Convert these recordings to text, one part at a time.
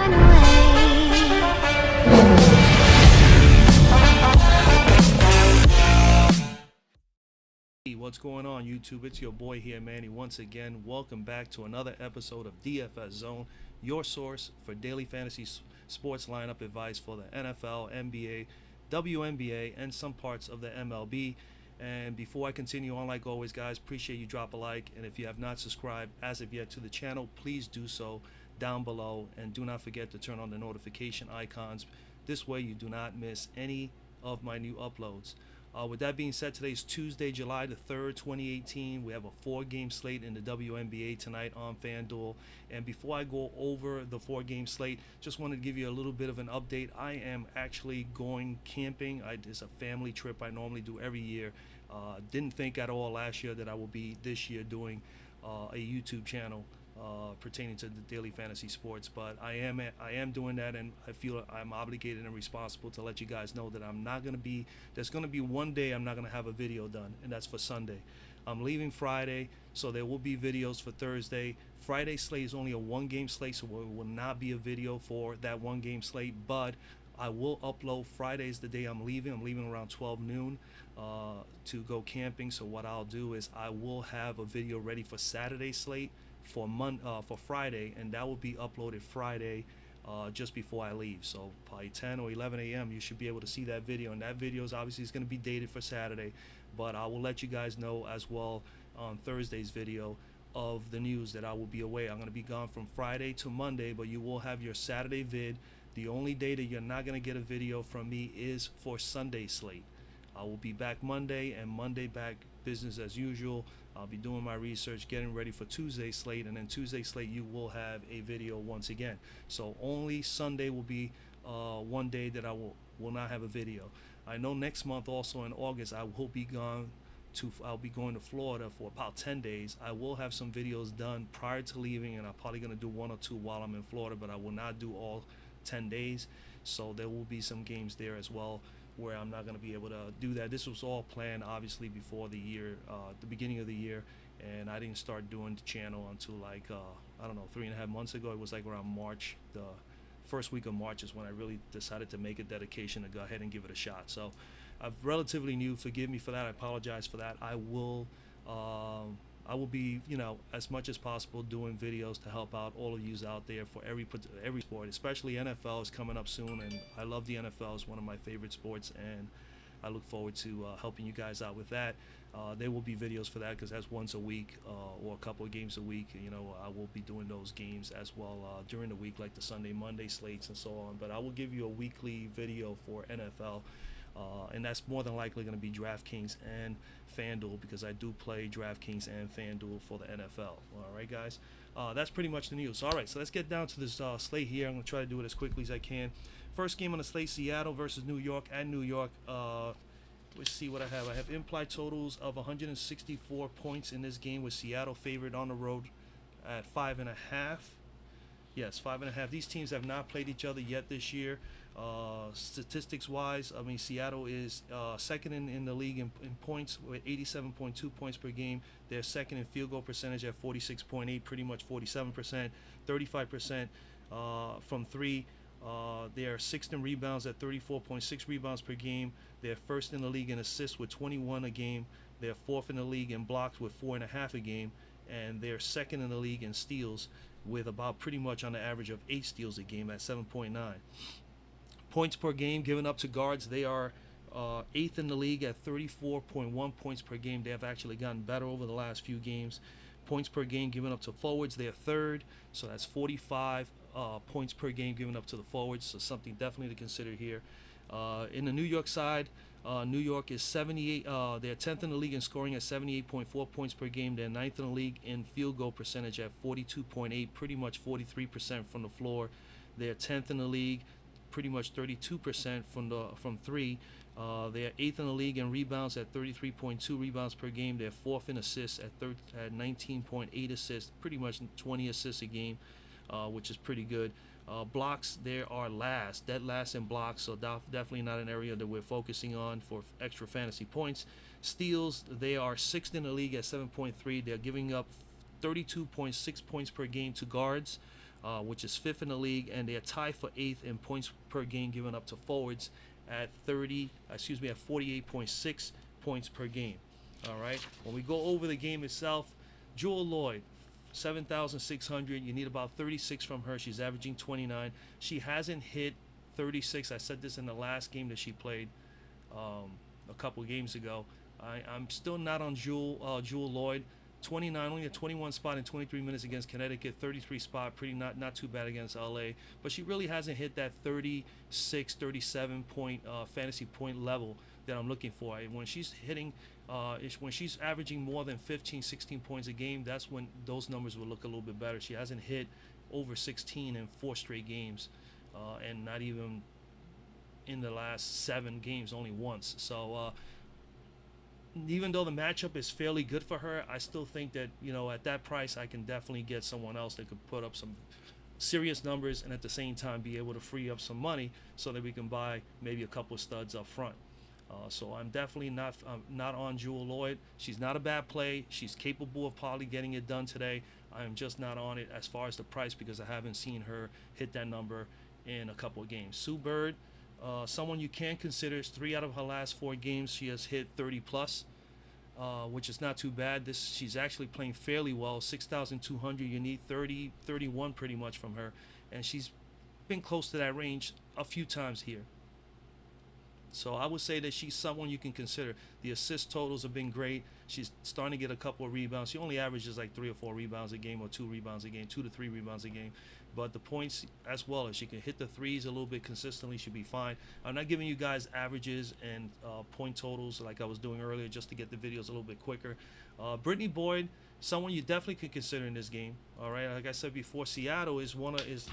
run away. What's going on, YouTube? It's your boy here, Manny. Once again, welcome back to another episode of DFS Zone, your source for daily fantasy sports lineup advice for the NFL, NBA, WNBA, and some parts of the MLB. And before I continue on, like always, guys, appreciate you drop a like. And if you have not subscribed as of yet to the channel, please do so down below. And do not forget to turn on the notification icons. This way you do not miss any of my new uploads. With that being said, today's Tuesday, July the 3rd, 2018. We have a 4-game slate in the WNBA tonight on Fanduel. And before I go over the 4-game slate, just wanted to give you a little bit of an update. I am actually going camping. It's a family trip I normally do every year. Didn't think at all last year that I will be this year doing a YouTube channel pertaining to the daily fantasy sports, but I am doing that, and I feel I'm obligated and responsible to let you guys know that I'm not going to be, there's going to be one day I'm not going to have a video done, and that's for Sunday. I'm leaving Friday, so there will be videos for Thursday. Friday slate is only a 1-game slate, so it will not be a video for that 1-game slate, but I will upload. Friday's the day I'm leaving. I'm leaving around 12 noon to go camping, so what I'll do is I will have a video ready for Saturday slate for Friday, and that will be uploaded Friday just before I leave. So by 10 or 11 a.m. you should be able to see that video, and that video is obviously going to be dated for Saturday, but I will let you guys know as well on Thursday's video of the news that I will be away. I'm going to be gone from Friday to Monday, but you will have your Saturday vid. The only day that you're not going to get a video from me is for Sunday slate. I will be back Monday, and Monday back business as usual. I'll be doing my research, getting ready for Tuesday slate, and then Tuesday slate you will have a video once again. So only Sunday will be one day that I will not have a video. I know next month, also in August, I'll be going to Florida for about 10 days. I will have some videos done prior to leaving, and I'm probably going to do 1 or 2 while I'm in Florida, but I will not do all 10 days. So there will be some games there as well where I'm not going to be able to do that. This was all planned obviously before the year, the beginning of the year, and I didn't start doing the channel until like I don't know, 3.5 months ago. It was like around March. The first week of March is when I really decided to make a dedication to go ahead and give it a shot. So I'm relatively new. Forgive me for that. I apologize for that. I will be, you know, as much as possible doing videos to help out all of you out there for every sport, especially NFL is coming up soon, and I love the NFL. It's one of my favorite sports, and I look forward to helping you guys out with that. There will be videos for that because that's once a week or a couple of games a week. You know, I will be doing those games as well during the week, like the Sunday, Monday slates and so on. But I will give you a weekly video for NFL. And that's more than likely going to be DraftKings and FanDuel, because I do play DraftKings and FanDuel for the NFL. All right, guys, that's pretty much the news. All right, so let's get down to this slate here. I'm going to try to do it as quickly as I can. First game on the slate, Seattle versus New York at New York. Let's see what I have. I have implied totals of 164 points in this game, with Seattle favored on the road at 5.5. Yes, 5.5. These teams have not played each other yet this year. Statistics wise, I mean, Seattle is second in the league in points with 87.2 points per game. They're second in field goal percentage at 46.8, pretty much 47%, 35% from 3. They are sixth in rebounds at 34.6 rebounds per game. They're first in the league in assists with 21 a game. They're fourth in the league in blocks with 4.5 a game, and they're second in the league in steals with about pretty much on the average of 8 steals a game at 7.9. Points per game given up to guards, they are 8th in the league at 34.1 points per game. They have actually gotten better over the last few games. Points per game given up to forwards, they're 3rd, so that's 45 points per game given up to the forwards, so something definitely to consider here. In the New York side, New York is 78. They're 10th in the league in scoring at 78.4 points per game. They're 9th in the league in field goal percentage at 42.8, pretty much 43% from the floor. They're 10th in the league, pretty much 32% from 3. They're 8th in the league in rebounds at 33.2 rebounds per game. They're 4th in assists at 19.8 assists, pretty much 20 assists a game, which is pretty good. Blocks, they are dead last in blocks, so definitely not an area that we're focusing on for extra fantasy points. Steals, they are 6th in the league at 7.3. They're giving up 32.6 points per game to guards. which is 5th in the league, and they're tied for 8th in points per game given up to forwards at 48.6 points per game. All right. When we go over the game itself, Jewel Lloyd, 7,600. You need about 36 from her. She's averaging 29. She hasn't hit 36. I said this in the last game that she played a couple games ago. I'm still not on Jewel Lloyd. 29, only a 21 spot in 23 minutes against Connecticut. 33 spot, pretty not too bad against LA. But she really hasn't hit that 36, 37 point fantasy point level that I'm looking for. When she's hitting, when she's averaging more than 15, 16 points a game, that's when those numbers will look a little bit better. She hasn't hit over 16 in 4 straight games, and not even in the last 7 games, only once. So even though the matchup is fairly good for her, I still think that, at that price, I can definitely get someone else that could put up some serious numbers and at the same time be able to free up some money so that we can buy maybe a couple of studs up front. So I'm definitely not on Jewel Lloyd. She's not a bad play. She's capable of probably getting it done today. I'm just not on it as far as the price because I haven't seen her hit that number in a couple of games. Sue Bird, someone you can consider. Is 3 out of her last 4 games she has hit 30 plus, which is not too bad. She's actually playing fairly well. 6,200. You need 30, 31 pretty much from her, and she's been close to that range a few times here. So I would say that she's someone you can consider. The assist totals have been great. She's starting to get a couple of rebounds. She only averages like 3 or 4 rebounds a game, or 2 rebounds a game, 2 to 3 rebounds a game. But the points as well, if she can hit the threes a little bit consistently, she'll be fine. I'm not giving you guys averages and point totals like I was doing earlier just to get the videos a little bit quicker. Brittany Boyd, someone you definitely could consider in this game. All right, like I said before, Seattle is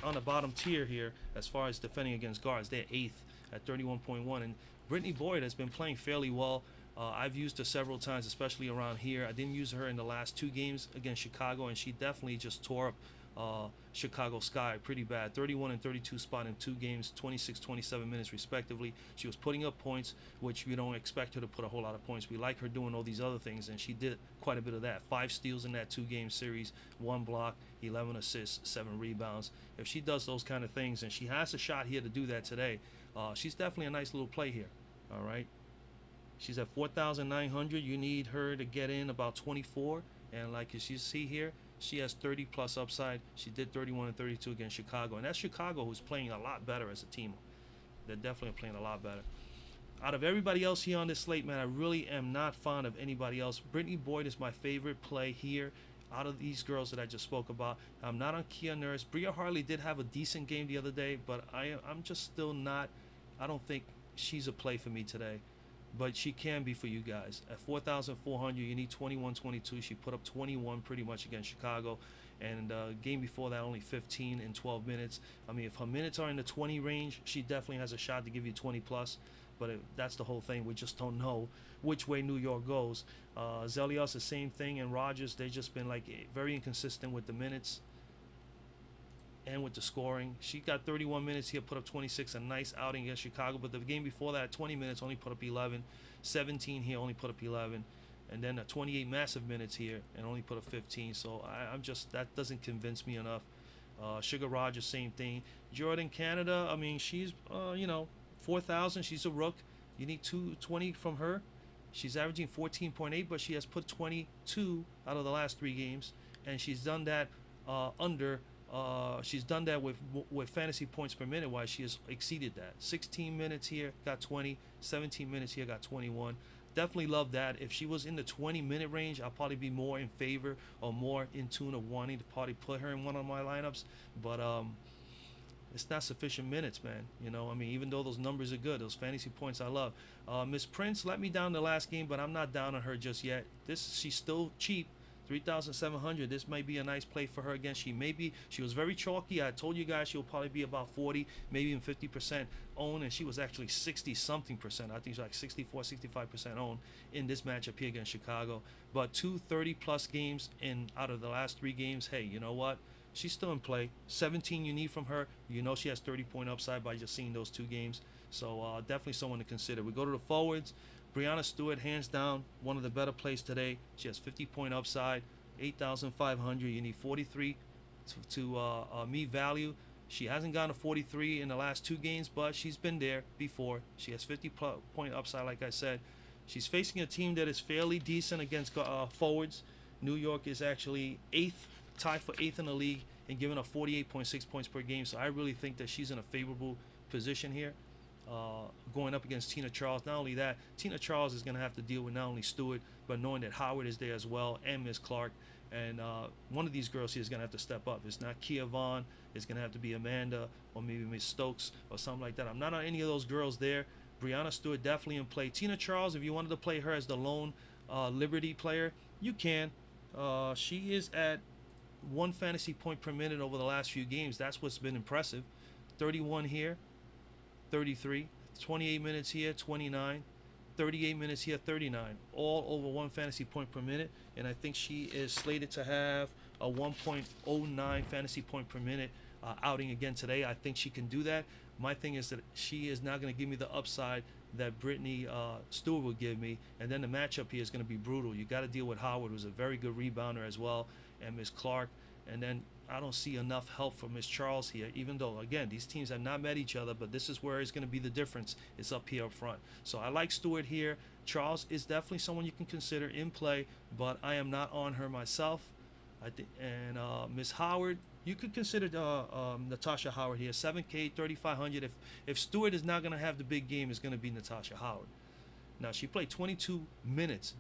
on the bottom tier here as far as defending against guards. They're 8th at 31.1, and Brittany Boyd has been playing fairly well. I've used her several times, especially around here. I didn't use her in the last 2 games against Chicago, and she definitely just tore up Chicago Sky pretty bad. 31 and 32 spot in 2 games, 26, 27 minutes respectively. She was putting up points, which we don't expect her to put a whole lot of points. We like her doing all these other things, and she did quite a bit of that. 5 steals in that 2-game series, 1 block, 11 assists, 7 rebounds. If she does those kind of things, and she has a shot here to do that today, she's definitely a nice little play here. All right, she's at 4,900. You need her to get in about 24, and like as you see here, she has 30 plus upside. She did 31 and 32 against Chicago, and that's Chicago, who's playing a lot better as a team. They're definitely playing a lot better. Out of everybody else here on this slate, man, I really am not fond of anybody else. Brittany Boyd is my favorite play here out of these girls that I just spoke about. I'm not on Kia Nurse. Bria Hartley did have a decent game the other day, but I'm just still not. I don't think she's a play for me today, but she can be for you guys. At 4,400, you need 21, 22. She put up 21 pretty much against Chicago, and game before that only 15 in 12 minutes. I mean, if her minutes are in the 20 range, she definitely has a shot to give you 20 plus, but that's the whole thing. We just don't know which way New York goes. Zelios, the same thing, and Rogers, they've just been like very inconsistent with the minutes and with the scoring. She got 31 minutes here, put up 26, a nice outing against Chicago, but the game before that, 20 minutes, only put up 11. 17 here, only put up 11, and then 28 massive minutes here and only put up 15. So I'm just, that doesn't convince me enough. Sugar Rogers, same thing. Jordan Canada, I mean, she's 4,000. She's a rook. You need 220 from her. She's averaging 14.8, but she has put 22 out of the last 3 games, and she's done that she's done that with fantasy points per minute, wise. She has exceeded that. 16 minutes here, got 20. 17 minutes here, got 21. Definitely love that. If she was in the 20-minute range, I'll probably be more in favor or more in tune of wanting to probably put her in one of my lineups. But it's not sufficient minutes, man. I mean, even though those numbers are good, those fantasy points I love. Miss Prince let me down the last game, but I'm not down on her just yet. She's still cheap. 3,700. This might be a nice play for her again. She was very chalky. I told you guys she'll probably be about 40, maybe even 50% owned, and she was actually 60 something percent. I think she's like 64, 65% owned in this matchup here against Chicago. But 2 30 plus games out of the last 3 games. Hey, you know what? She's still in play. 17 you need from her. She has 30-point upside by just seeing those 2 games. So definitely someone to consider. We go to the forwards. Brianna Stewart, hands down, one of the better plays today. She has 50-point upside, 8,500. You need 43 to meet value. She hasn't gotten a 43 in the last 2 games, but she's been there before. She has 50-point upside, like I said. She's facing a team that is fairly decent against forwards. New York is actually tied for eighth in the league and giving up 48.6 points per game. So I really think that she's in a favorable position here, going up against Tina Charles. Not only that, Tina Charles is going to have to deal with not only Stewart, but knowing that Howard is there as well, and Miss Clark. And one of these girls here is going to have to step up. It's not Kia Vaughn. It's going to have to be Amanda or maybe Miss Stokes or something like that. I'm not on any of those girls there. Brianna Stewart definitely in play. Tina Charles, if you wanted to play her as the lone Liberty player, you can. She is at 1 fantasy point per minute over the last few games. That's what's been impressive. 31 here, 33, 28 minutes here, 29, 38 minutes here, 39. All over 1 fantasy point per minute. And I think she is slated to have a 1.09 fantasy point per minute outing again today. I think she can do that. My thing is that she is not going to give me the upside that Brittany Stewart will give me. And then the matchup here is going to be brutal. You got to deal with Howard, who's a very good rebounder as well, and Miss Clark. And then I don't see enough help from Miss Charles here, even though, again, these teams have not met each other, but this is where it's going to be the difference. It's up here up front. So I like Stewart here. Charles is definitely someone you can consider in play, but I am not on her myself. And Miss Howard, you could consider Natasha Howard here. 7K, 3,500. If Stewart is not going to have the big game, it's going to be Natasha Howard. Now, she played 22 minutes,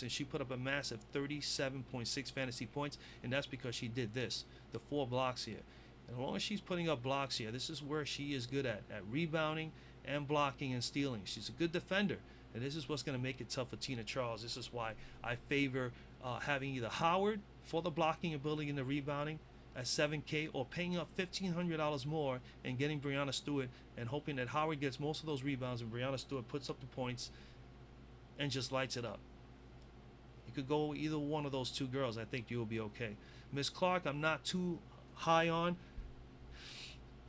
and she put up a massive 37.6 fantasy points, and that's because she did this, the 4 blocks here. And as long as she's putting up blocks here, this is where she is good at rebounding and blocking and stealing. She's a good defender, and this is what's going to make it tough for Tina Charles. This is why I favor having either Howard for the blocking ability and the rebounding at 7K, or paying up $1,500 more and getting Brianna Stewart and hoping that Howard gets most of those rebounds and Brianna Stewart puts up the points and just lights it up. You could go either one of those 2 girls. I think you'll be okay. Miss Clark, I'm not too high on.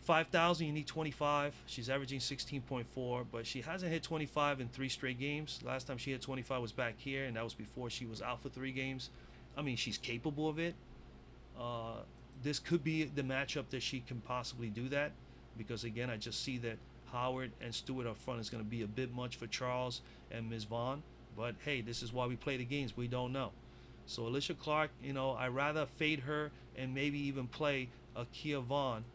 5,000, you need 25. She's averaging 16.4, but she hasn't hit 25 in 3 straight games. Last time she hit 25 was back here, and that was before she was out for 3 games. I mean, she's capable of it. This could be the matchup that she can possibly do that, because again, I just see that Howard and Stewart up front is going to be a bit much for Charles and Ms. Vaughn. But hey, this is why we play the games. We don't know. So Alicia Clark, I'd rather fade her and maybe even play a Kia Vaughn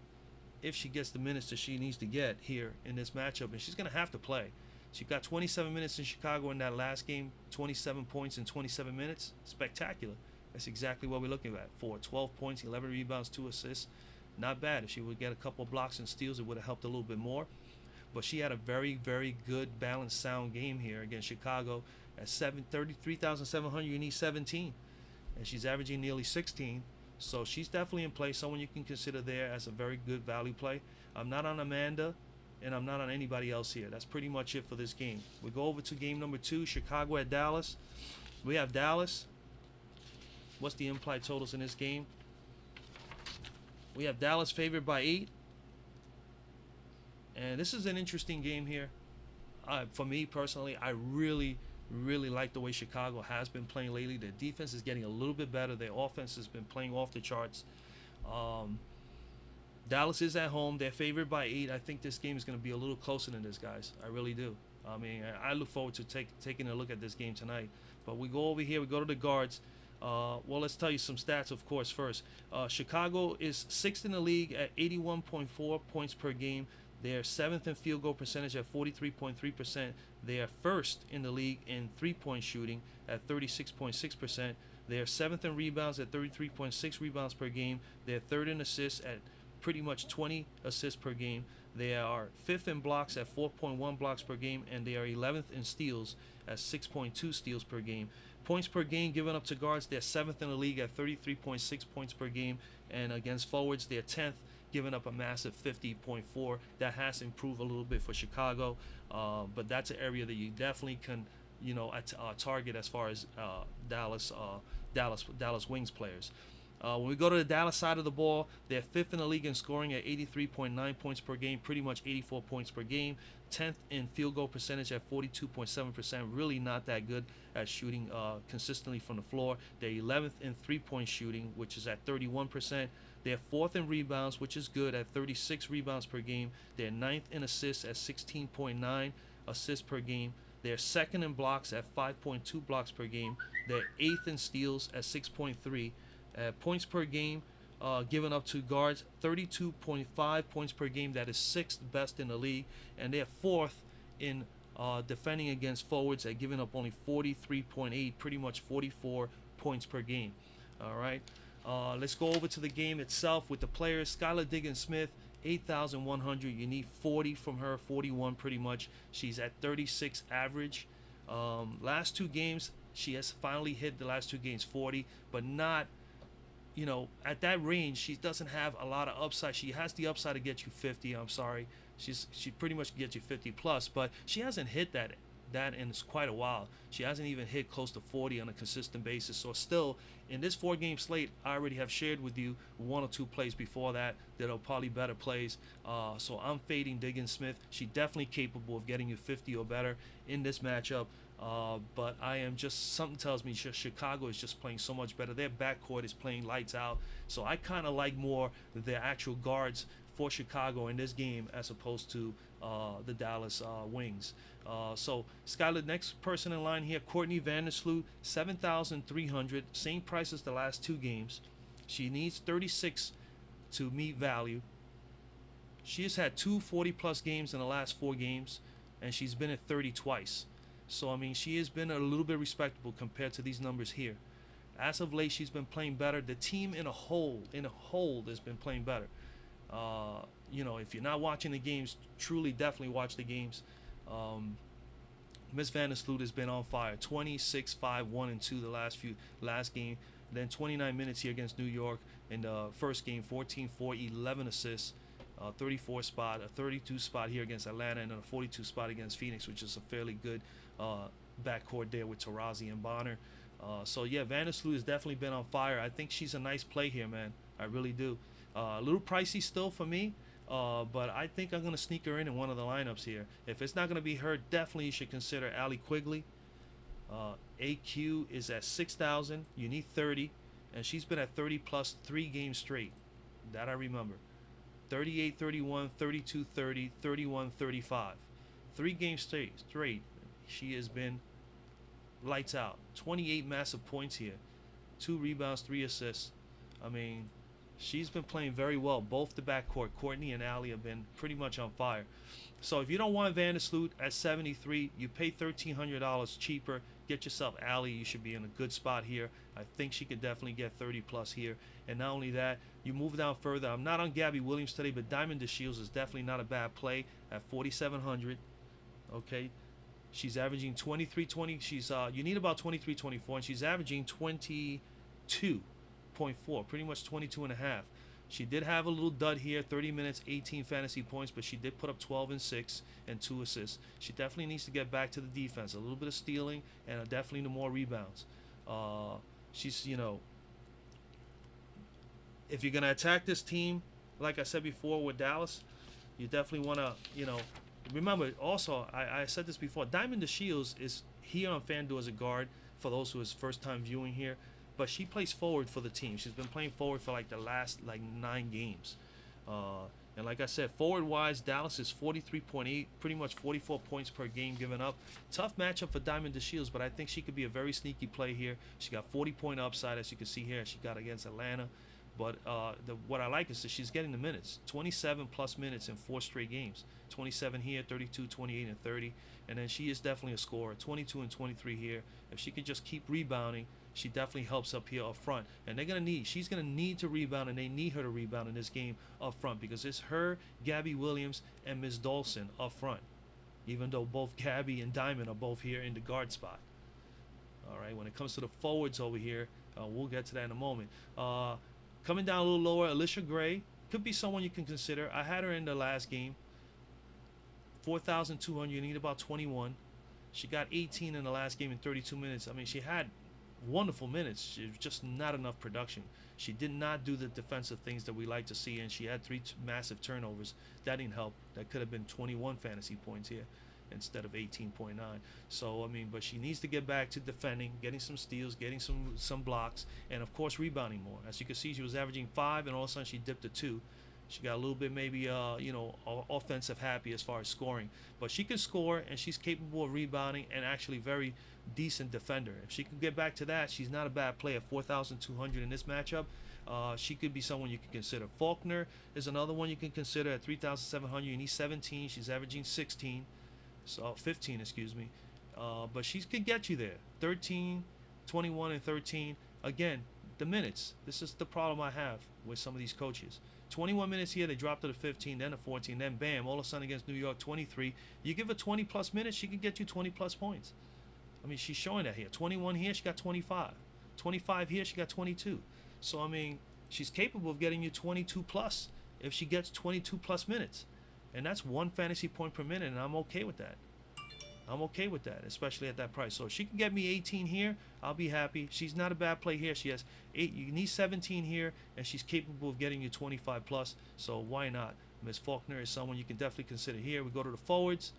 if she gets the minutes that she needs to get here in this matchup. And she's going to have to play. She got 27 minutes in Chicago in that last game, 27 points in 27 minutes. Spectacular. That's exactly what we're looking at. For 12 points, 11 rebounds, 2 assists. Not bad. If she would get a couple of blocks and steals, it would have helped a little bit more. But she had a very, very good, balanced, sound game here against Chicago. At 33,700, you need 17. And she's averaging nearly 16. So she's definitely in play. Someone you can consider there as a very good value play. I'm not on Amanda, and I'm not on anybody else here. That's pretty much it for this game. We go over to game number 2, Chicago at Dallas. We have Dallas. What's the implied totals in this game? We have Dallas favored by 8. And this is an interesting game here. For me personally, I really like the way Chicago has been playing lately. Their defense is getting a little bit better. Their offense has been playing off the charts. Dallas is at home. They're favored by 8. I think this game is going to be a little closer than this, guys. I really do. I mean, I look forward to taking a look at this game tonight. But we go over here. We go to the guards. Well, let's tell you some stats, of course, first. Chicago is 6th in the league at 81.4 points per game. They are 7th in field goal percentage at 43.3%. They are 1st in the league in 3-point shooting at 36.6%. They are 7th in rebounds at 33.6 rebounds per game. They're 3rd in assists at pretty much 20 assists per game. They are 5th in blocks at 4.1 blocks per game, and they are 11th in steals at 6.2 steals per game. Points per game given up to guards, they're 7th in the league at 33.6 points per game, and against forwards, they're 10th, giving up a massive 50.4. That has improved a little bit for Chicago, but that's an area that you definitely can, target as far as Dallas Wings players. When we go to the Dallas side of the ball, they're fifth in the league in scoring at 83.9 points per game, pretty much 84 points per game. 10th in field goal percentage at 42.7%, really not that good at shooting consistently from the floor. They're 11th in three-point shooting, which is at 31%. They're fourth in rebounds, which is good, at 36 rebounds per game. They're ninth in assists at 16.9 assists per game. They're second in blocks at 5.2 blocks per game. They're eighth in steals at 6.3. Points per game given up to guards, 32.5 points per game. That is sixth best in the league. And they're fourth in defending against forwards at giving up only 43.8, pretty much 44 points per game. All right. Let's go over to the game itself with the players. Skylar Diggins-Smith, 8,100. You need 40 from her, 41 pretty much. She's at 36 average. Last two games, she has finally hit the last two games 40, but not, at that range. She doesn't have a lot of upside. She has the upside to get you 50. I'm sorry. She pretty much gets you 50 plus, but she hasn't hit that in quite a while. She hasn't even hit close to 40 on a consistent basis. So still, in this 4-game slate, I already have shared with you one or two plays before that are probably better plays. So I'm fading Diggins-Smith. She's definitely capable of getting you 50 or better in this matchup. But something tells me Chicago is just playing so much better. Their backcourt is playing lights out. So I kind of like more their actual guards for Chicago in this game as opposed to the Dallas Wings. So Skylar, next person in line here, Courtney Vandersloot, 7,300, same price as the last two games. She needs 36 to meet value. She has had two 40-plus games in the last 4 games, and she's been at 30 twice. So, I mean, she has been a little bit respectable compared to these numbers here. As of late, she's been playing better. The team in a whole has been playing better. If you're not watching the games, truly definitely watch the games. Miss Vandersloot has been on fire. 26, 5, 1, and 2 the last game. Then 29 minutes here against New York in the first game, 14, 4, 11 assists, 34 spot, a 32 spot here against Atlanta, and a 42 spot against Phoenix, which is a fairly good backcourt there with Taurasi and Bonner. So yeah, Vandersloot has definitely been on fire. I think she's a nice play here, man. I really do. A little pricey still for me, but I think I'm going to sneak her in one of the lineups here. If it's not going to be her, definitely you should consider Allie Quigley. AQ is at 6,000. You need 30, and she's been at 30 plus 3 games straight. That I remember. 38, 31, 32, 30, 31, 35. 3 games straight. She has been lights out. 28 massive points here. 2 rebounds, 3 assists. I mean, she's been playing very well. Both the backcourt, Courtney and Allie, have been pretty much on fire. So if you don't want Vandersloot at 73, you pay $1,300 cheaper. Get yourself Allie. You should be in a good spot here. I think she could definitely get 30 plus here. And not only that, you move down further. I'm not on Gabby Williams today, but Diamond DeShields is definitely not a bad play at 4,700. Okay. She's averaging 23-20. You need about 23-24, and she's averaging 22.4, pretty much 22 and a half. She did have a little dud here, 30 minutes, 18 fantasy points, but she did put up 12 and 6 and 2 assists. She definitely needs to get back to the defense, a little bit of stealing, and definitely more rebounds. She's, if you're going to attack this team, like I said before with Dallas, you definitely want to, remember, also, I said this before, Diamond DeShields is here on FanDuel as a guard for those who is first time viewing here, but she plays forward for the team. She's been playing forward for the last 9 games. And like I said, forward-wise, Dallas is 43.8, pretty much 44 points per game given up. Tough matchup for Diamond DeShields, but I think she could be a very sneaky play here. She got 40-point upside, as you can see here. She got against Atlanta. But what I like is that she's getting the minutes. 27-plus minutes in 4 straight games. 27 here, 32, 28, and 30. And then she is definitely a scorer. 22 and 23 here. If she could just keep rebounding, she definitely helps up here up front. And she's going to need to rebound, and they need her to rebound in this game up front because it's her, Gabby Williams, and Ms. Dolson up front. Even though both Gabby and Diamond are both here in the guard spot. All right, when it comes to the forwards over here, we'll get to that in a moment. Coming down a little lower, Alicia Gray. Could be someone you can consider. I had her in the last game. 4,200. You need about 21. She got 18 in the last game in 32 minutes. I mean, she had wonderful minutes. It was just not enough production. She did not do the defensive things that we like to see, and she had three massive turnovers. That didn't help. That could have been 21 fantasy points here instead of 18.9. So, I mean, but she needs to get back to defending, getting some steals, getting some blocks, and, of course, rebounding more. As you can see, she was averaging 5, and all of a sudden she dipped to 2. She got a little bit maybe, offensive happy as far as scoring. But she can score, and she's capable of rebounding and actually very decent defender. If she can get back to that, she's not a bad player. 4,200 in this matchup. She could be someone you can consider. Faulkner is another one you can consider at 3,700. You need 17. She's averaging 16. So 15, excuse me. But she can get you there. 13, 21, and 13. Again, the minutes. This is the problem I have with some of these coaches. 21 minutes here, they dropped to the 15, then the 14, then bam, all of a sudden against New York, 23. You give her 20 plus minutes, she can get you 20 plus points. I mean, she's showing that here. 21 here, she got 25. 25 here, she got 22. So, I mean, she's capable of getting you 22 plus if she gets 22 plus minutes. And that's 1 fantasy point per minute, and I'm okay with that. I'm okay with that, especially at that price. So if she can get me 18 here, I'll be happy. She's not a bad play here. She has 8. You need 17 here, and she's capable of getting you 25 plus. So why not? Miss Faulkner is someone you can definitely consider here. We go to the forwards.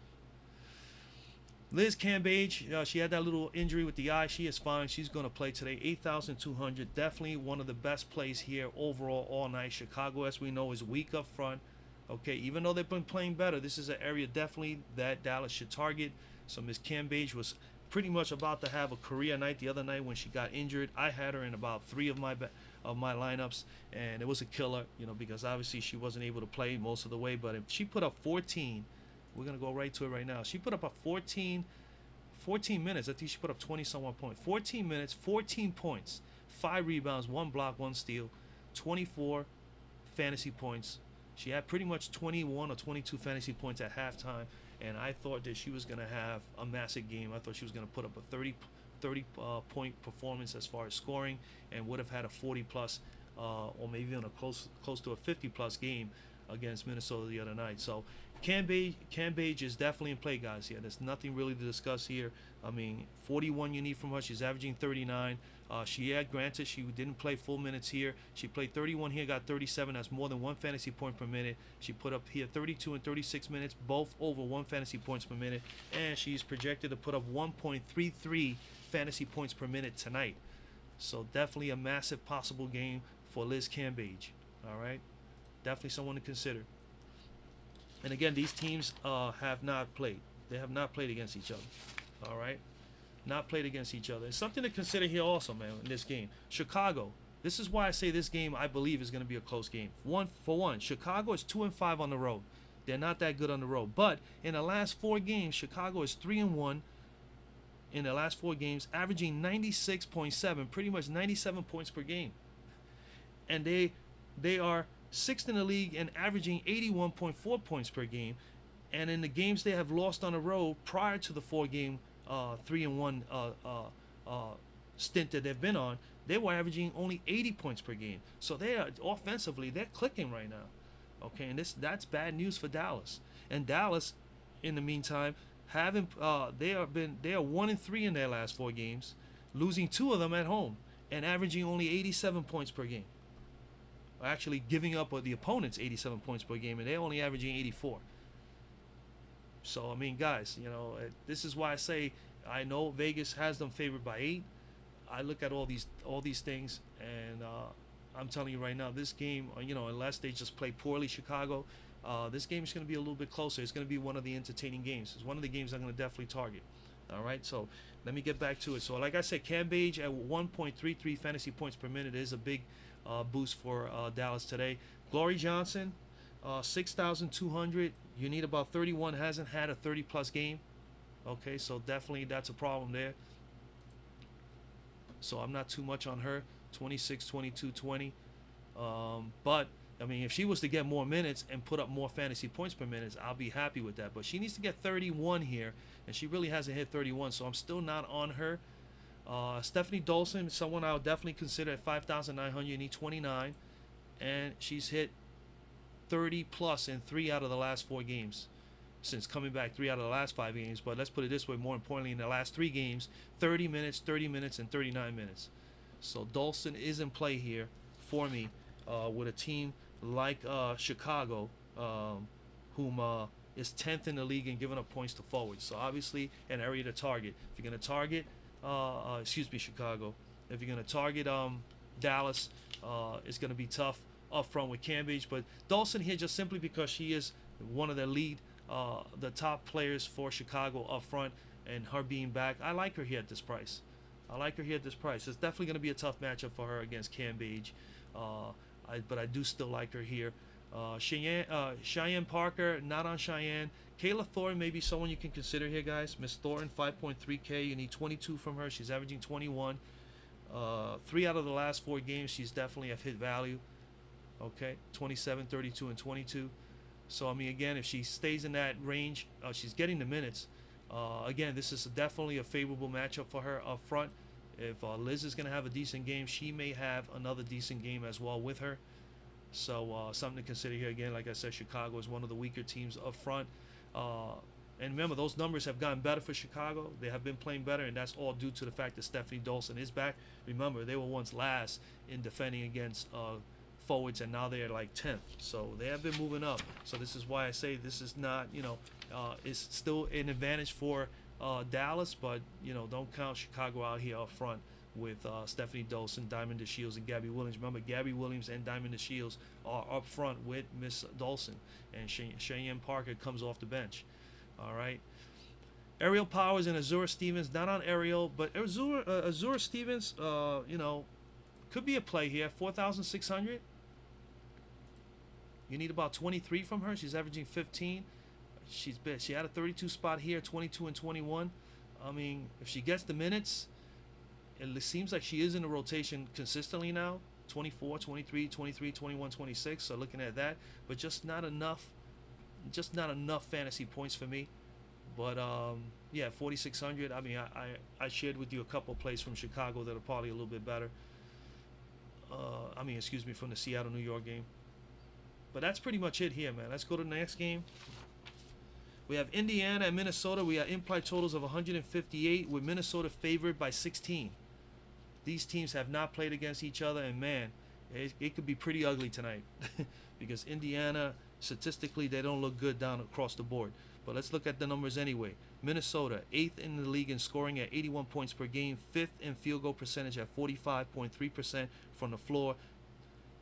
Liz Cambage, she had that little injury with the eye. She is fine. She's going to play today. 8,200. Definitely one of the best plays here overall all night. Chicago, as we know, is weak up front. Okay, even though they've been playing better, this is an area definitely that Dallas should target. So Miss Cambage was pretty much about to have a career night the other night when she got injured. I had her in about 3 of my lineups, and it was a killer, because obviously she wasn't able to play most of the way. But if she put up 14, we're going to go right to it right now. She put up a 14 minutes. I think she put up 20-some points. 14 minutes, 14 points, 5 rebounds, 1 block, 1 steal, 24 fantasy points. She had pretty much 21 or 22 fantasy points at halftime, and I thought that she was going to have a massive game. I thought she was going to put up a 30 point performance as far as scoring, and would have had a 40 plus or maybe even a close to a 50 plus game against Minnesota the other night. So Cambage is definitely in play, guys. Here, there's nothing really to discuss here. I mean, 41 you need from her. She's averaging 39. Granted, she didn't play full minutes here. She played 31 here, got 37. That's more than 1 fantasy point per minute. She put up here 32 and 36 minutes, both over 1 fantasy points per minute. And she's projected to put up 1.33 fantasy points per minute tonight. So definitely a massive possible game for Liz Cambage. All right, definitely someone to consider. And again, these teams have not played. They have not played against each other. All right. Not played against each other. It's something to consider here also, man, in this game. Chicago. This is why I say this game, I believe, is going to be a close game. For one, Chicago is 2-5 on the road. They're not that good on the road. But in the last 4 games, Chicago is 3-1 in the last 4 games, averaging 96.7, pretty much 97 points per game. And they are 6th in the league and averaging 81.4 points per game. And in the games they have lost on the road prior to the 4-game 3-1 stint that they've been on, they were averaging only 80 points per game. So they are offensively, they're clicking right now. Okay, and that's bad news for Dallas. And Dallas, in the meantime, they are 1-3 in their last 4 games, losing 2 of them at home and averaging only 87 points per game. Actually giving up the opponents 87 points per game, and they're only averaging 84. So, I mean, guys, this is why I say I know Vegas has them favored by 8. I look at all these things, and I'm telling you right now, this game, unless they just play poorly, Chicago, this game is going to be a little bit closer. It's going to be one of the entertaining games. It's one of the games I'm going to definitely target. All right, so let me get back to it. So, like I said, Cambage at 1.33 fantasy points per minute is a big boost for Dallas today. Glory Johnson, 6,200. You need about 31. Hasn't had a 30-plus game. Okay, so definitely that's a problem there. So I'm not too much on her. 26, 22, 20. But, I mean, if she was to get more minutes and put up more fantasy points per minute, I'll be happy with that. But she needs to get 31 here, and she really hasn't hit 31, so I'm still not on her. Stephanie Dolson, someone I would definitely consider at 5,900. You need 29, and she's hit 30 plus in 3 out of the last 4 games. since coming back 3 out of the last 5 games. But let's put it this way, more importantly, in the last 3 games, 30 minutes, 30 minutes, and 39 minutes. So Dolson is in play here for me with a team like Chicago, whom is 10th in the league in giving up points to forwards. So obviously an area to target. If you're going to target, Chicago. If you're going to target Dallas, it's going to be tough up front with Cambridge. But Dolson here just simply because she is one of the lead, the top players for Chicago up front, and her being back, I like her here at this price. It's definitely going to be a tough matchup for her against Cambridge, but I do still like her here. Cheyenne Parker, not on Cheyenne. Kayla Thornton may be someone you can consider here, guys. Miss Thornton, 5.3K. You need 22 from her. She's averaging 21. 3 out of the last 4 games, she's definitely have hit value. Okay, 27, 32, and 22. So, I mean, again, if she stays in that range, she's getting the minutes. Again, this is definitely a favorable matchup for her up front. If Liz is going to have a decent game, she may have another decent game as well with her. So something to consider here. Again, like I said, Chicago is one of the weaker teams up front. And remember, those numbers have gotten better for Chicago. They have been playing better, and that's all due to the fact that Stephanie Dolson is back. Remember, they were once last in defending against forwards, and now they're like 10th. So they have been moving up. So this is why I say this is not, it's still an advantage for Dallas, but, don't count Chicago out here up front with Stephanie Dolson, Diamond DeShields, and Gabby Williams. Remember, Gabby Williams and Diamond DeShields are up front with Miss Dolson, and Cheyenne Parker comes off the bench. All right. Ariel Powers and Azura Stevens, not on Ariel, but Azura Stevens, could be a play here. 4,600. You need about 23 from her. She's averaging 15. She had a 32 spot here, 22 and 21. I mean, if she gets the minutes, it seems like she is in the rotation consistently now. 24, 23, 23, 21, 26. So looking at that, but just not enough fantasy points for me. But yeah, 4,600. I mean, I shared with you a couple plays from Chicago that are probably a little bit better. From the Seattle, New York game. But that's pretty much it here, man. Let's go to the next game. We have Indiana and Minnesota. We have implied totals of 158 with Minnesota favored by 16. These teams have not played against each other, and man, it could be pretty ugly tonight because Indiana, statistically, they don't look good down across the board. But let's look at the numbers anyway. Minnesota, 8th in the league in scoring at 81 points per game, 5th in field goal percentage at 45.3% from the floor,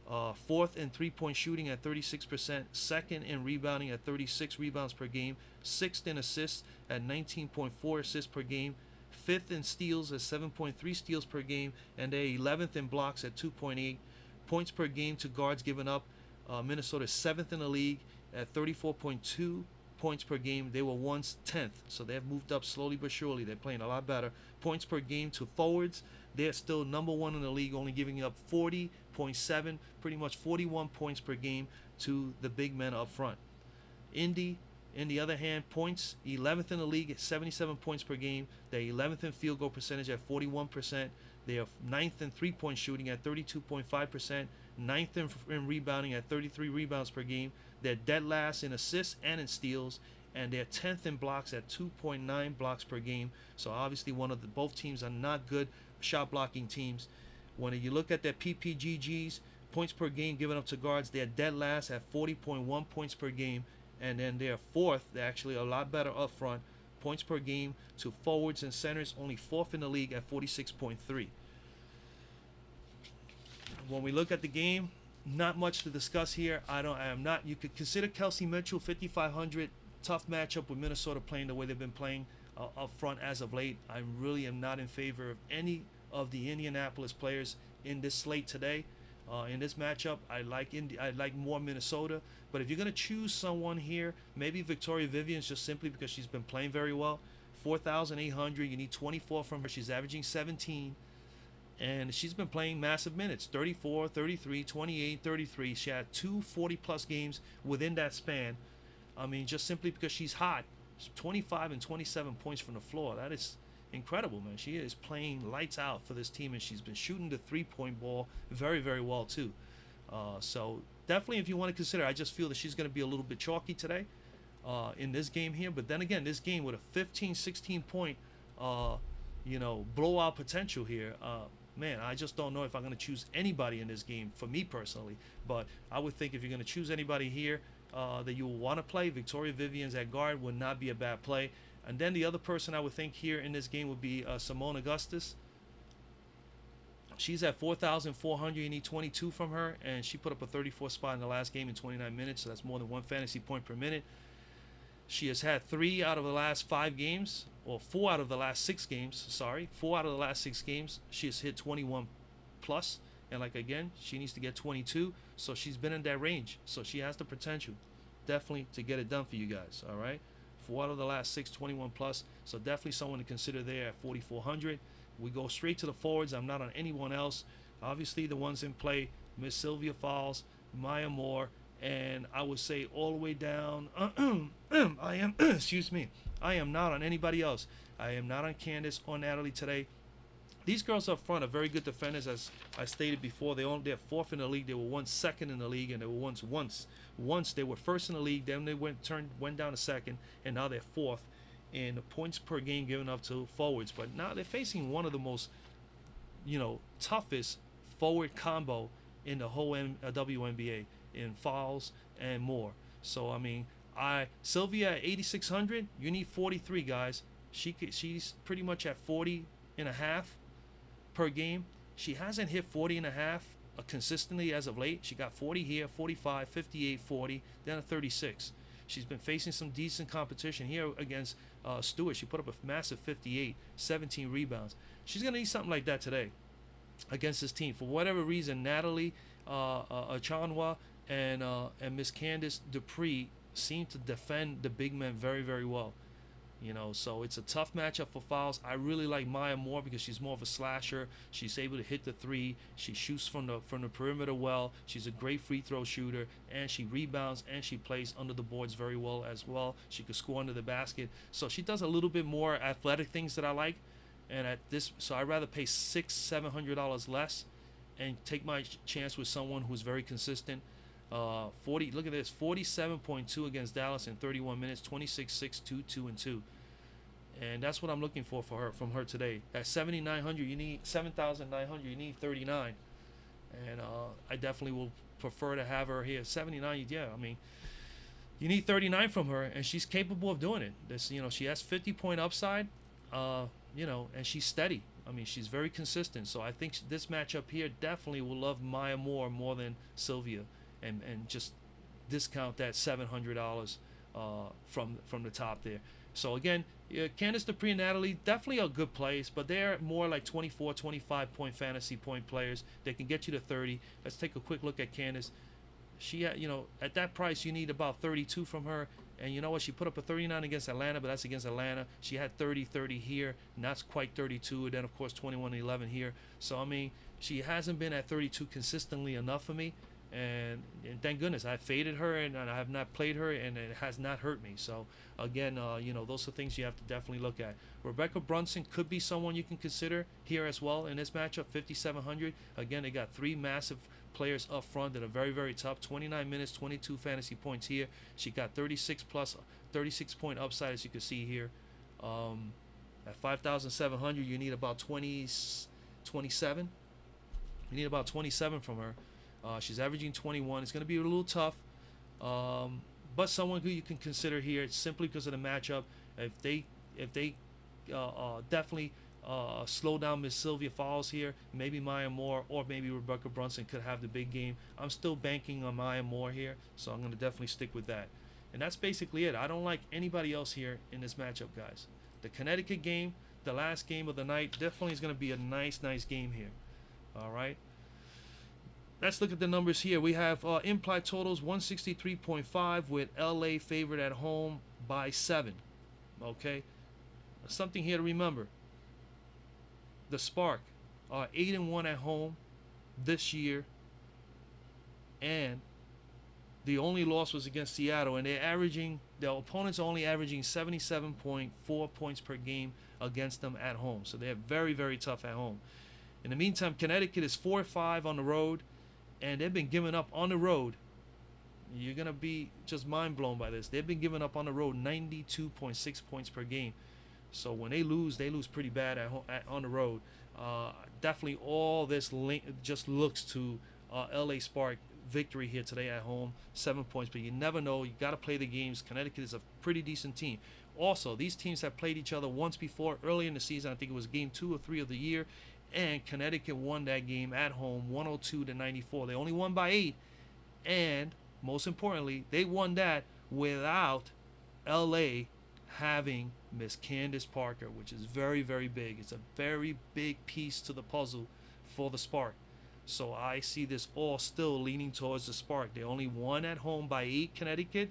4th in three-point shooting at 36%, 2nd in rebounding at 36 rebounds per game, 6th in assists at 19.4 assists per game, 5th in steals at 7.3 steals per game, and they're 11th in blocks at 2.8 points per game to guards given up. Minnesota is 7th in the league at 34.2 points per game. They were once 10th, so they have moved up slowly but surely. They're playing a lot better. Points per game to forwards, they're still number 1 in the league, only giving up 40.7, pretty much 41 points per game to the big men up front. Indy, in the other hand, points, 11th in the league at 77 points per game. They're 11th in field goal percentage at 41%. They are 9th in three-point shooting at 32.5%, 9th in rebounding at 33 rebounds per game. They're dead last in assists and in steals, and they're 10th in blocks at 2.9 blocks per game. So obviously both teams are not good shot blocking teams. When you look at their PPGGs, points per game given up to guards, they're dead last at 40.1 points per game, and then they're 4th. They're actually a lot better up front. Points per game to forwards and centers, only 4th in the league at 46.3. When we look at the game, not much to discuss here. You could consider Kelsey Mitchell 5,500. Tough matchup with Minnesota playing the way they've been playing up front as of late. I really am not in favor of any of the Indianapolis players in this slate today. In this matchup, I like more Minnesota. But if you're going to choose someone here, maybe Victoria Vivian's, just simply because she's been playing very well. 4,800. You need 24 from her. She's averaging 17. And she's been playing massive minutes, 34, 33, 28, 33. She had 2 40-plus games within that span. I mean, just simply because she's hot. She's 25 and 27 points from the floor. That is incredible, man. She is playing lights out for this team, and she's been shooting the three-point ball very, very well, too. So definitely if you want to consider, I just feel that she's going to be a little bit chalky today. in this game here. But then again, this game with a 15, 16 point, blowout potential here. Man, I just don't know if I'm going to choose anybody in this game for me personally. But I would think if you're going to choose anybody here that you want to play, Victoria Vivian's at guard would not be a bad play. And then the other person I would think here in this game would be Simone Augustus. She's at 4,400. You need 22 from her, and she put up a 34 spot in the last game in 29 minutes, so that's more than 1 fantasy point per minute. She has had 3 out of the last 5 games, or 4 out of the last 6 games. Sorry, 4 out of the last 6 games. She has hit 21 plus, and like again, she needs to get 22. So she's been in that range. So she has the potential, definitely, to get it done for you guys. All right, 4 out of the last 6, 21 plus. So definitely someone to consider there at 4,400. We go straight to the forwards. I'm not on anyone else. Obviously, the ones in play: Miss Sylvia Falls, Maya Moore, and I would say all the way down. I am, excuse me, I am not on anybody else. I am not on Candace or Natalie today. These girls up front are very good defenders, as I stated before. They're 4th in the league. They were once 2nd in the league, and they were once they were 1st in the league. Then they went down to 2nd, and now they're 4th in the points per game given up to forwards. But now they're facing one of the most, toughest forward combo in the whole WNBA in fouls and more. So I mean, Sylvia at 8,600. You need 43, guys. She's pretty much at 40.5 per game. She hasn't hit 40.5 consistently as of late. She got 40 here, 45, 58, 40, then a 36. She's been facing some decent competition here against Stewart. She put up a massive 58, 17 rebounds. She's going to need something like that today against this team. For whatever reason, Natalie Achanwa and Miss Candace Dupree seem to defend the big men very, very well. So it's a tough matchup for fouls. I really like Maya Moore because she's more of a slasher. She's able to hit the 3. She shoots from the perimeter well. She's a great free throw shooter, and she rebounds and she plays under the boards very well as well. She could score under the basket. So she does a little bit more athletic things that I like. And so I'd rather pay $600-700 less and take my chance with someone who's very consistent. 40. Look at this: 47.2 against Dallas in 31 minutes, 26-6, 2, 2, and 2. And that's what I'm looking for her from her today. At 7,900, you need 7,900. You need 39. And I definitely will prefer to have her here. 79. Yeah, I mean, you need 39 from her, and she's capable of doing it. She has 50-point upside. And she's steady. I mean, she's very consistent. So I think this matchup here definitely will love Maya Moore more than Sylvia. And just discount that $700 from the top there. So again, Candace Dupree and Natalie definitely are good plays, but they're more like 24, 25 point fantasy point players. They can get you to 30. Let's take a quick look at Candace. She at that price you need about 32 from her. And you know what? She put up a 39 against Atlanta, but that's against Atlanta. She had 30 here, and that's quite 32. And then of course 21-11 here. So I mean, she hasn't been at 32 consistently enough for me. And thank goodness I faded her, and I have not played her, and it has not hurt me. So again, those are things you have to definitely look at. Rebecca Brunson could be someone you can consider here as well in this matchup. 5,700. Again, they got 3 massive players up front that are very, very tough. 29 minutes, 22 fantasy points here. She got 36 plus 36 point upside, as you can see here. At 5,700, you need about 27. You need about 27 from her. She's averaging 21. It's going to be a little tough, but someone who you can consider here simply because of the matchup. If they definitely slow down Miss Sylvia Falls here, maybe Maya Moore or maybe Rebecca Brunson could have the big game. I'm still banking on Maya Moore here, so I'm going to definitely stick with that. And that's basically it. I don't like anybody else here in this matchup, guys. The Connecticut game, the last game of the night, definitely is going to be a nice game here. All right. Let's look at the numbers here. We have implied totals 163.5 with LA favored at home by 7. Okay, something here to remember. The Spark are 8-1 at home this year, and the only loss was against Seattle, and their opponents are only averaging 77.4 points per game against them at home. So they're very, very tough at home. In the meantime, Connecticut is 4-5 on the road, and they've been giving up on the road You're gonna be just mind blown by this. They've been giving up on the road 92.6 points per game. So when they lose pretty bad on the road. Definitely, all this just looks to LA Spark victory here today at home, 7 points. But you never know. You got to play the games. Connecticut is a pretty decent team. Also, these teams have played each other once before early in the season. I think it was game 2 or 3 of the year, and Connecticut won that game at home, 102-94. They only won by 8, and most importantly, they won that without LA having Miss Candace Parker, which is very, very big. It's a very big piece to the puzzle for the Spark. So I see this all still leaning towards the Spark. They only won at home by 8, Connecticut,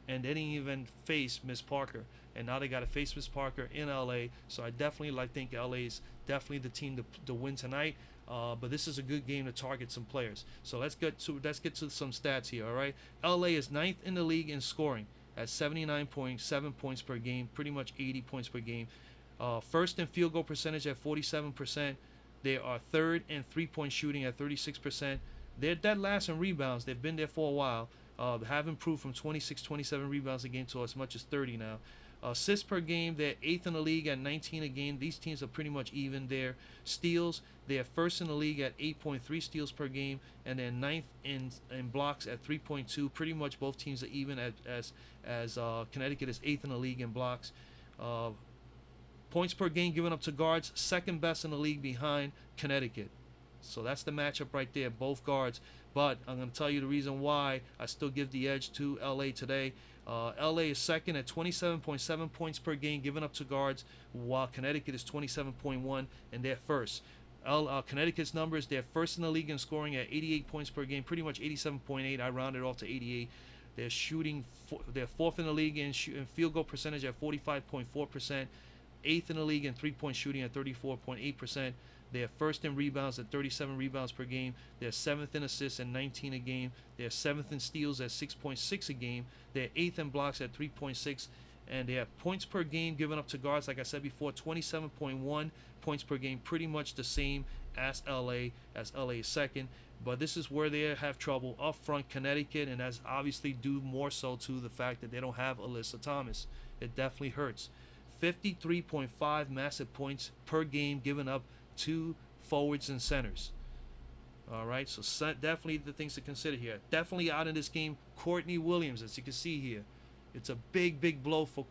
and they didn't even face Miss Parker. And now they got to face Miss Parker in LA. So I definitely think LA is definitely the team to win tonight. But this is a good game to target some players. So let's get to some stats here. All right, LA is 9th in the league in scoring at 79.7 points per game, pretty much 80 points per game. First in field goal percentage at 47%. They are third in three-point shooting at 36%. They're dead last in rebounds. They've been there for a while. Have improved from 27 rebounds a game to as much as 30 now. Assists per game, they're 8th in the league at 19 a game. These teams are pretty much even there. Steals, they're first in the league at 8.3 steals per game, and then 9th in blocks at 3.2. Pretty much both teams are even as Connecticut is 8th in the league in blocks. Points per game given up to guards, second best in the league behind Connecticut. So that's the matchup right there, both guards. But I'm going to tell you the reason why I still give the edge to LA today. LA is second at 27.7 points per game given up to guards, while Connecticut is 27.1, and they're first. Connecticut's numbers, they're first in the league in scoring at 88 points per game, pretty much 87.8. I rounded off to 88. They're shooting, they're fourth in the league in field goal percentage at 45.4%, 8th in the league in three-point shooting at 34.8%. They're first in rebounds at 37 rebounds per game. They're 7th in assists at 19 a game. They're 7th in steals at 6.6 a game. They're 8th in blocks at 3.6. And they have points per game given up to guards, like I said before, 27.1 points per game, pretty much the same as LA is second. But this is where they have trouble up front, Connecticut, and that's obviously due more so to the fact that they don't have Alyssa Thomas. It definitely hurts. 53.5 massive points per game given up to forwards and centers. All right, so definitely the things to consider here. Definitely out in this game, Courtney Williams, as you can see here. It's a big, big blow for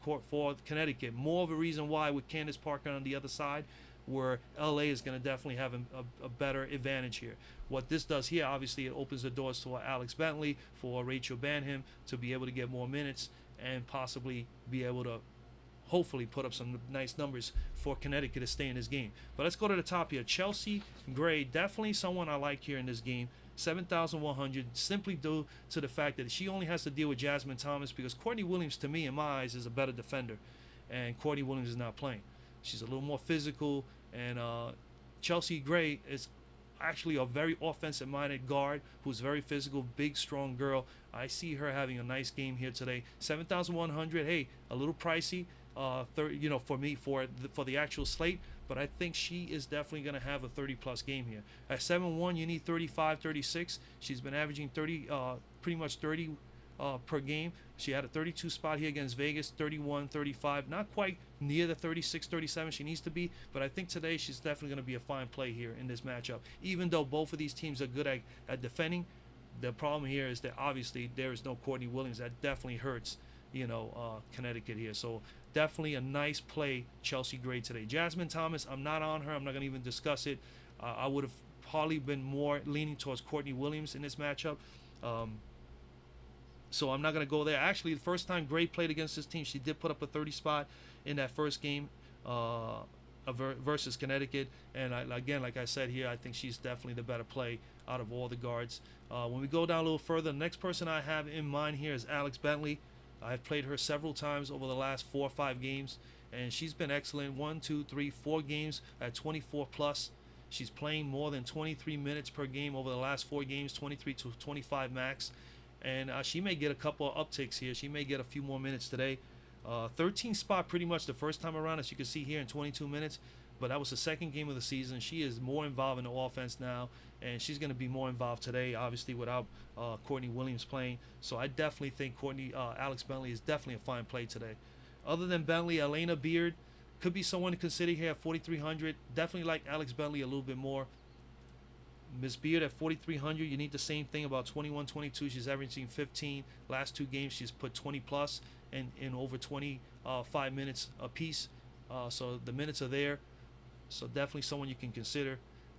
Connecticut. More of a reason why with Candace Parker on the other side, where LA is going to definitely have a better advantage here. What this does here, obviously, it opens the doors to Alex Bentley, for Rachel Banham to be able to get more minutes and possibly be able to hopefully put up some nice numbers for Connecticut to stay in this game. But let's go to the top here. Chelsea Gray, definitely someone I like here in this game. 7,100, simply due to the fact that she only has to deal with Jasmine Thomas, because Courtney Williams, to me, in my eyes, is a better defender, and Courtney Williams is not playing. She's a little more physical, and Chelsea Gray is actually a very offensive-minded guard who's very physical, big, strong girl. I see her having a nice game here today. 7,100, hey, a little pricey. For me, for the actual slate, but I think she is definitely going to have a 30-plus game here. At 7-1, you need 35, 36. She's been averaging 30, pretty much 30 per game. She had a 32 spot here against Vegas, 31, 35. Not quite near the 36, 37 she needs to be, but I think today she's definitely going to be a fine play here in this matchup. Even though both of these teams are good at defending, the problem here is that obviously there is no Courtney Williams. That definitely hurts, Connecticut here. So definitely a nice play, Chelsea Gray today. Jasmine Thomas, I'm not on her. I'm not going to even discuss it. I would have probably been more leaning towards Courtney Williams in this matchup. So I'm not going to go there. Actually, the first time Gray played against this team, she did put up a 30 spot in that first game versus Connecticut. And again, like I said here, I think she's definitely the better play out of all the guards. When we go down a little further, the next person I have in mind here is Alex Bentley. I've played her several times over the last 4 or 5 games, and she's been excellent. 1, 2, 3, 4 games at 24 plus. She's playing more than 23 minutes per game over the last 4 games, 23 to 25 max. And she may get a couple of upticks here. She may get a few more minutes today. 13 spot pretty much the first time around, as you can see here in 22 minutes. but that was the second game of the season. She is more involved in the offense now, and she's going to be more involved today, obviously, without Courtney Williams playing. So I definitely think Alex Bentley is definitely a fine play today. Other than Bentley, Elena Beard could be someone to consider here at 4,300. Definitely like Alex Bentley a little bit more. Miss Beard at 4,300, you need the same thing, about 21, 22. She's averaging 15. Last two games, she's put 20 plus and in over 25 minutes a piece. So the minutes are there. So definitely someone you can consider.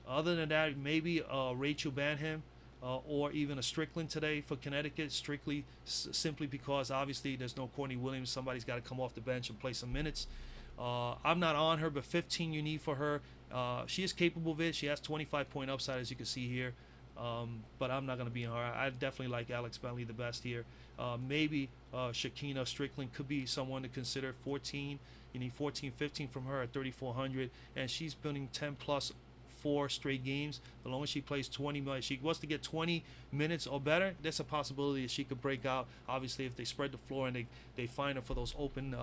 Other than that, maybe Rachel Banham or even a Strickland today for Connecticut, simply because obviously there's no Courtney Williams. Somebody's got to come off the bench and play some minutes. I'm not on her, but 15 you need for her. She is capable of it. She has 25-point upside, as you can see here. But I'm not going to be on her. I definitely like Alex Bentley the best here. Maybe Shakina Strickland could be someone to consider. 14. You need 14, 15 from her at 3,400. And she's been 10 plus 4 straight games. As long as she plays 20 minutes, she wants to get 20 minutes or better, there's a possibility that she could break out. Obviously, if they spread the floor and they find her for those open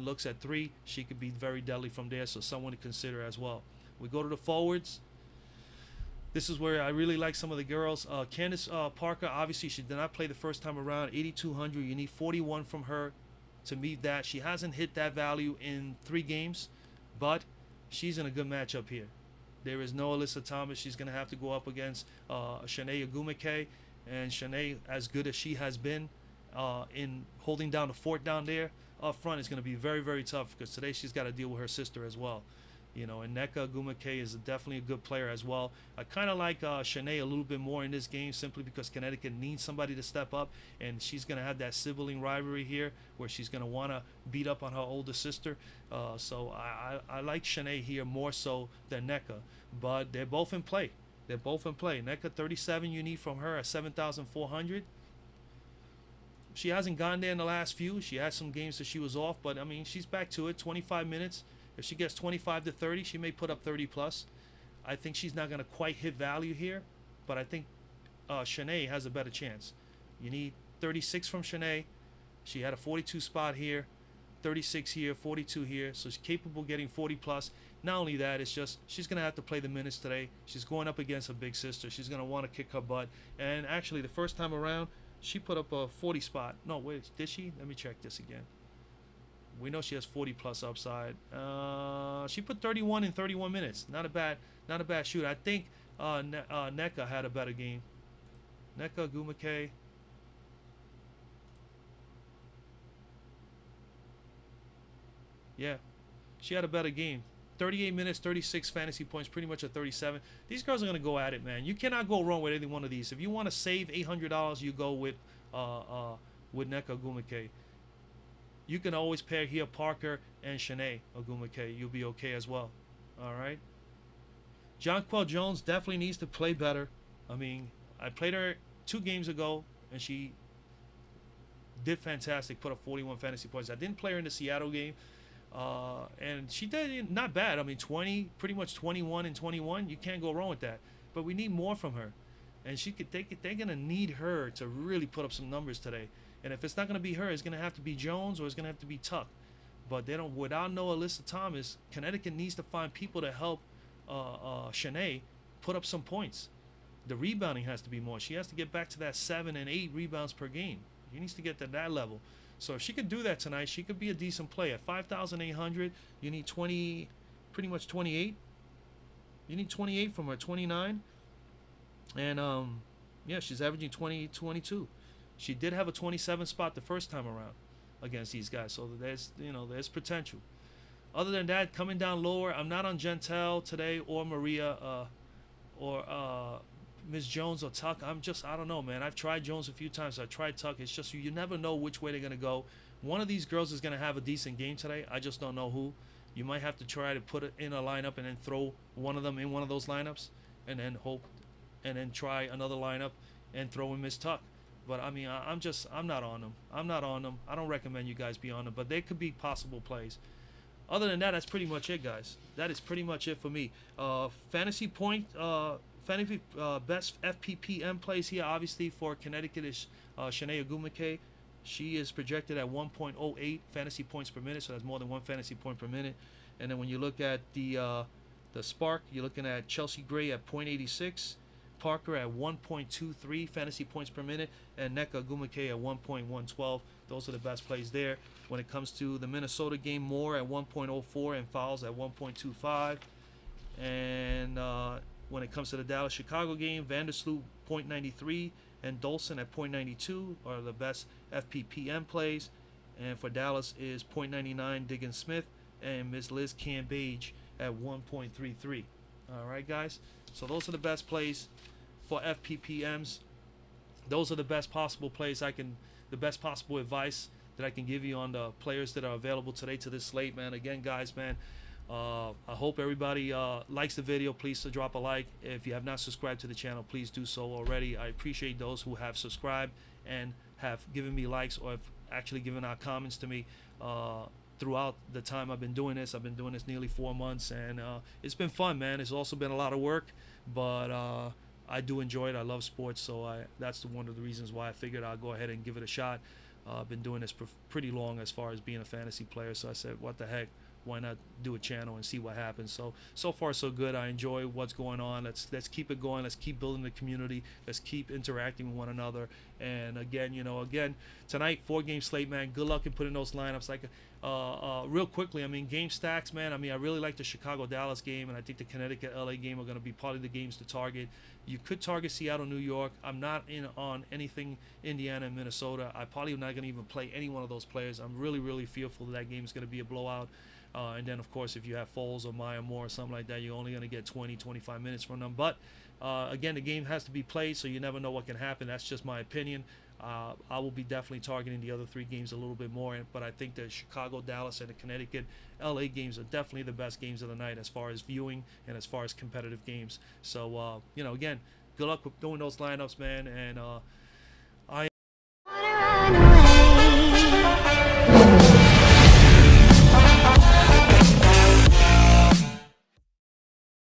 looks at 3, she could be very deadly from there. So someone to consider as well. We go to the forwards. This is where I really like some of the girls. Candace Parker, obviously she did not play the first time around. 8,200. You need 41 from her to meet that. She hasn't hit that value in 3 games, but she's in a good matchup here. There is no Alyssa Thomas. She's going to have to go up against Shanae Ogumike. And Shanae, as good as she has been in holding down the fort down there up front, is going to be very, very tough, because today she's got to deal with her sister as well. You know, and Nneka Ogumike is definitely a good player as well. I kind of like Shanae a little bit more in this game, simply because Connecticut needs somebody to step up, and she's going to have that sibling rivalry here where she's going to want to beat up on her older sister. So I like Shanae here more so than Nneka, but they're both in play. They're both in play. Nneka, 37 you need from her at 7,400. She hasn't gone there in the last few. She had some games that she was off, but I mean, she's back to it. 25 minutes. If she gets 25 to 30, she may put up 30 plus. I think she's not going to quite hit value here, but I think Shanae has a better chance. You need 36 from Shanae. She had a 42 spot here, 36 here, 42 here, so she's capable of getting 40 plus. Not only that, it's just she's going to have to play the minutes today. She's going up against her big sister. She's going to want to kick her butt. And actually, the first time around, she put up a 40 spot. No, wait, did she? Let me check this again. We know she has 40 plus upside. She put 31 in 31 minutes. Not a bad shoot. I think Nneka had a better game. Nneka Ogumike. Yeah, she had a better game. 38 minutes, 36 fantasy points, pretty much a 37. These girls are going to go at it, man. You cannot go wrong with any one of these. If you want to save $800, you go with Nneka Ogumike. You can always pair here Parker and Shanae Ogumike. You'll be okay as well. All right. Jonquel Jones definitely needs to play better. I mean, I played her 2 games ago, and she did fantastic, put up 41 fantasy points. I didn't play her in the Seattle game, and she did not bad. I mean, 20, pretty much 21 and 21. You can't go wrong with that. But we need more from her, and they're going to need her to really put up some numbers today. And if it's not going to be her, it's going to have to be Jones, or it's going to have to be Tuck. But they don't. Without no Alyssa Thomas, Connecticut needs to find people to help Shanae put up some points. The rebounding has to be more. She has to get back to that 7 and 8 rebounds per game. She needs to get to that level. So if she could do that tonight, she could be a decent play. At 5,800, you need 20, pretty much 28. You need 28 from her, 29. And yeah, she's averaging 20, 22. She did have a 27 spot the first time around against these guys, so there's potential. Other than that, coming down lower, I'm not on Gentel today or Maria or Ms. Jones or Tuck. I don't know, man. I've tried Jones a few times. I tried Tuck. It's just you never know which way they're gonna go. One of these girls is gonna have a decent game today. I just don't know who. You might have to try to put it in a lineup and then throw one of them in one of those lineups, and then hope, and then try another lineup and throw in Ms. Tuck. But I mean, I'm not on them. I'm not on them. I don't recommend you guys be on them, but they could be possible plays. Other than that, that's pretty much it, guys. That is pretty much it for me. Fantasy best FPPM plays here, obviously, for Connecticut is Shanae Ogumike. She is projected at 1.08 fantasy points per minute, so that's more than 1 fantasy point per minute. And then when you look at the Spark, you're looking at Chelsea Gray at .86, Parker at 1.23 fantasy points per minute, and Neka Gumake at 1.112. Those are the best plays there. When it comes to the Minnesota game, Moore at 1.04 and Fowles at 1.25. And when it comes to the Dallas-Chicago game, Vandersloot .93 and Dolson at .92 are the best FPPM plays. And for Dallas is .99 Diggins Smith and Miss Liz Cambage at 1.33. All right, guys. So those are the best plays for FPPMs. Those are the best possible plays the best possible advice that I can give you on the players that are available today to this slate, man. Again, guys, man, I hope everybody likes the video. Please drop a like. If you have not subscribed to the channel, please do so already. I appreciate those who have subscribed and have given me likes or have actually given out comments to me throughout the time I've been doing this. I've been doing this nearly 4 months, and it's been fun, man. It's also been a lot of work, but I do enjoy it. I love sports, so that's one of the reasons why I figured I'll go ahead and give it a shot. I've been doing this for pretty long as far as being a fantasy player, so I said, what the heck, why not do a channel and see what happens? So far so good. I enjoy what's going on. Let's keep it going. Let's keep building the community. Let's keep interacting with one another. And again, tonight 4-game slate, man. Good luck in putting those lineups. Like real quickly, I mean, game stacks, man. I mean, I really like the Chicago-Dallas game, and I think the Connecticut-LA game are going to be probably the games to target. You could target Seattle-New York. I'm not in on anything Indiana and Minnesota. I probably not going to even play any one of those players. I'm really, really fearful that game is going to be a blowout. And then, of course, if you have Foles or Maya Moore or something like that, you're only going to get 20, 25 minutes from them. But, again, the game has to be played, so you never know what can happen. That's just my opinion. I will be definitely targeting the other 3 games a little bit more. But I think the Chicago, Dallas, and the Connecticut, LA games are definitely the best games of the night as far as viewing and as far as competitive games. So, again, good luck with doing those lineups, man. And